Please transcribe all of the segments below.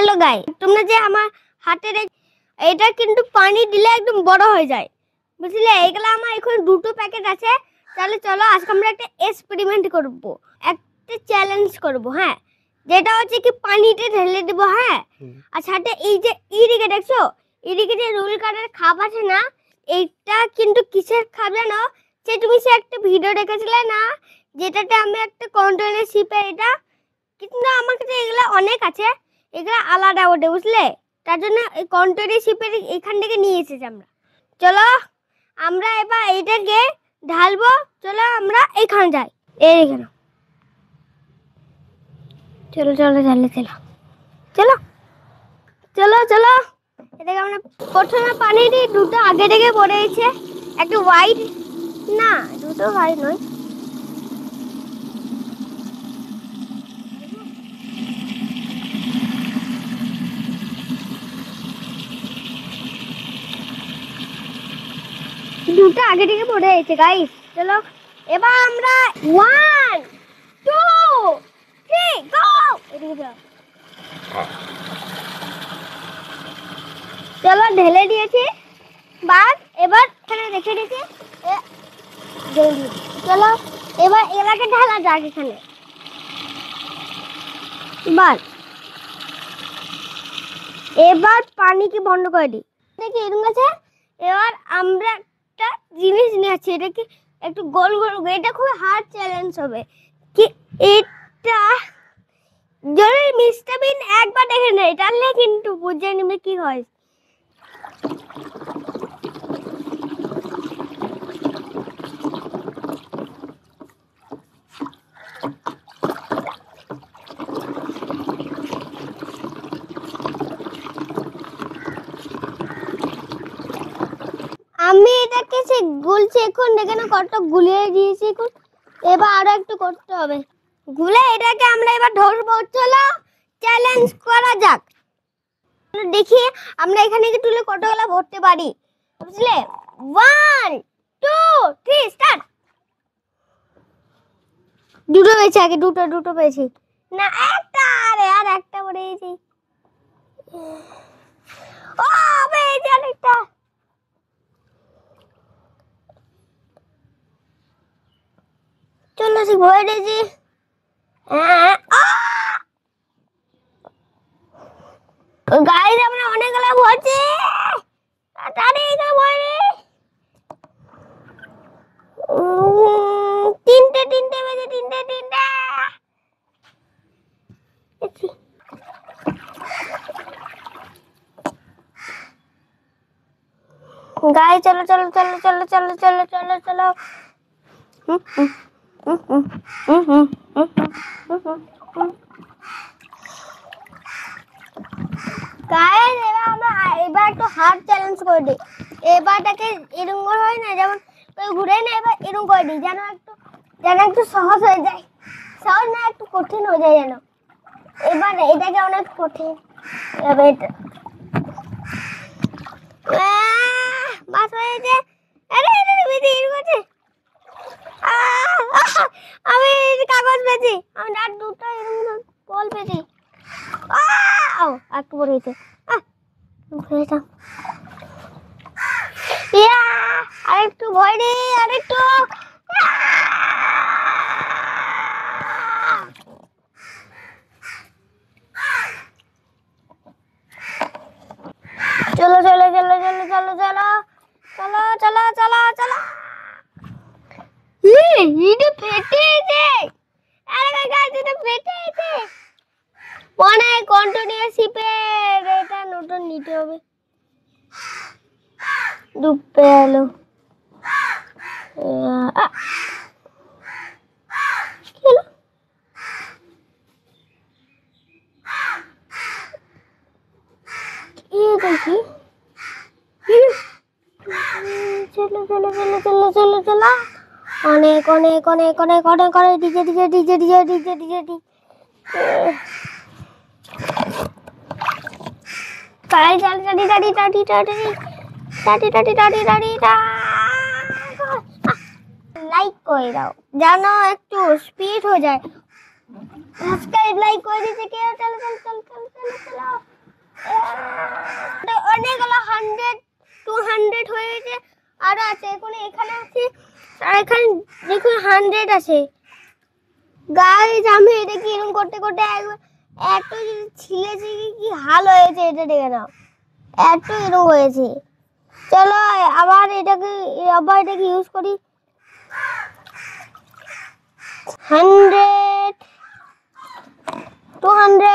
Hello guys, তোমরা যে আমার হাতের এটা কিন্তু পানি দিলে একদম বড় হয়ে যায়, বুঝলে? এগুলা আমার এখন দুটো প্যাকেট আছে। তাহলে চলো আজকে আমরা একটা এক্সপেরিমেন্ট করব, একটা চ্যালেঞ্জ করব। হ্যাঁ, যেটা হচ্ছে কি পানিতে ঢেলে দেব। হ্যাঁ, আর সাথে এই যে ইরিকে দেখছো, ইরিকে যে রুল কাটার খাপ আছে না, এইটা কিন্তু কিসের খাপ জানো? যে তুমি সে একটা ভিডিও দেখেছিলে না, যেটাতে আমি একটা কন্টেনার শিপে এটা, কিন্তু আমার কাছে এগুলা অনেক আছে, এগুলা আলাদা ওঠে, বুঝলে? তার জন্য এই কন্টেনার শিপের এখান থেকে নিয়ে এসেছি আমরা। চলো আমরা এবার এইটাকে ঢালবো। চলো আমরা এখানে যাই, এইখানে। চলো চলো চলো চলো চলো চলো চলো। এটাকে আমরা প্রথমে পানি দিই, দুটো আগে থেকে পড়ে গেছে, একটা হোয়াইট, না দুটো হোয়াইট নয়, দুটো আগে থেকে পড়ে গেছে গাইস। চলো এবার আমরা 1 2 3 গো। এদিকে যাও। চলো ঢেলে দিয়েছি, বাস এবার এখানে রেখে দিয়েছি। চলো এবার এলাকে ঢালা যাক এখানে, বাস এবার পানিকে বন্ধ করে দিই। দেখি এরকম আছে। এবার আমরা একটা জিনিস নিয়ে আছি, এটা কি একটু গোল গোল, এটা খুব হার্ড চ্যালেঞ্জ হবে কি এটা। যদি মিস্টার বিন একবার দেখে নেয় তাহলে কিন্তু বুঝে নেবে কি হয়। আমি এটাকে সে গুলছি এখন, দেখে না কত গুলিয়ে দিয়েছি এখন। এবার আরো একটু করতে হবে, গুলে এটাকে আমরা এবার ধরবো। চলো চ্যালেঞ্জ করা যাক, দেখি আমরা এখানে কি তুলে কতগুলা ভরতে পারি, বুঝলে? 1 2 3 স্টার্ট। দুটো পেয়েছি আগে, দুটো পেয়েছি না, একটা, আরে আর একটা পড়ে গেছি। ও পেয়েছি আরেকটা। চলো সে ভরে দিয়েছি। গাইস আমরা অনেকগুলো ভরছি, তাড়াতাড়ি এটা ভরে। তিনটে বেজে, তিনটে গাইস চলো চলো চলো চলো চলো চলো চলো চলো। গাইস এবার আমরা একটু হার্ড চ্যালেঞ্জ করে দিই। এবারটাকে এরকম হয় না, যেমন ঘুরে না, এবার এরকম করে দিই যেন একটু সহজ হয়ে যায়। সহজ না, একটু কঠিন হয়ে যায় যেন। এবার এটাকে অনেক কঠিন এবার এটা বাস হয়েছে। আরে বেশি এরকম আছে। আমি কাগজ পেয়েছি, আমি আর দুটো এরকম বল পেয়েছি। একটু বড় হয়েছে, আরেকটু ভয় রে, আরেকটু। চলো চলো চলো চলো চলো চলো চলো চলো চলো চলো। এটা ফেটেছে, আরে গাইস এটা ফেটেছে। মনে হয় কন্টিনিউয়াস শিপের এটা নতুন নিতে হবে। ডুবে এলো। দেখি চলো চলো চলো চলো চলো চলো। অনেক অনেক অনেক অনেক অনেক অনেক DJ DJ DJ DJ DJ DJ DJ. চালাই চালাই টাটি টাটি টাটি টাটি টাটি টাটি টাটি টাটি। লাইক করে দাও যেন একটু স্পিড হয়ে যায়। সাবস্ক্রাইব লাইক করে দিতে কেউ। চলো চলো চলো চলো চলো চলো। এখানে দেখুন 100 আছে। গাইস আমি এটা কি এরকম করতে করতে এত যদি ছিলেছি কি হাল হয়েছে এটা দেখে নাও, এত এরকম হয়েছে। চলো আবার এটাকে ইউজ করি। 100 200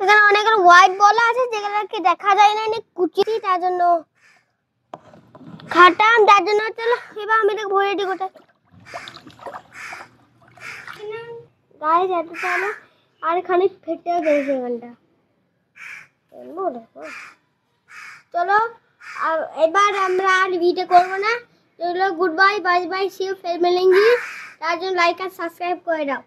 এখানে অনেকগুলো হোয়াইট বল আছে যেগুলোকে দেখা যায় না, কুচি, তার জন্য খাটাম, তার জন্য। চলো এবার আমি এটা ভরে দিই গোটা। গাইস এতটা না, আর খানিক ফেটে গেছে এখানটা। চলো এবার আমরা আর ভিডিও করবো না। চলো good bye, bye bye, see you, ফির মিলেंगे। তার জন্য লাইক আর সাবস্ক্রাইব করে দাও।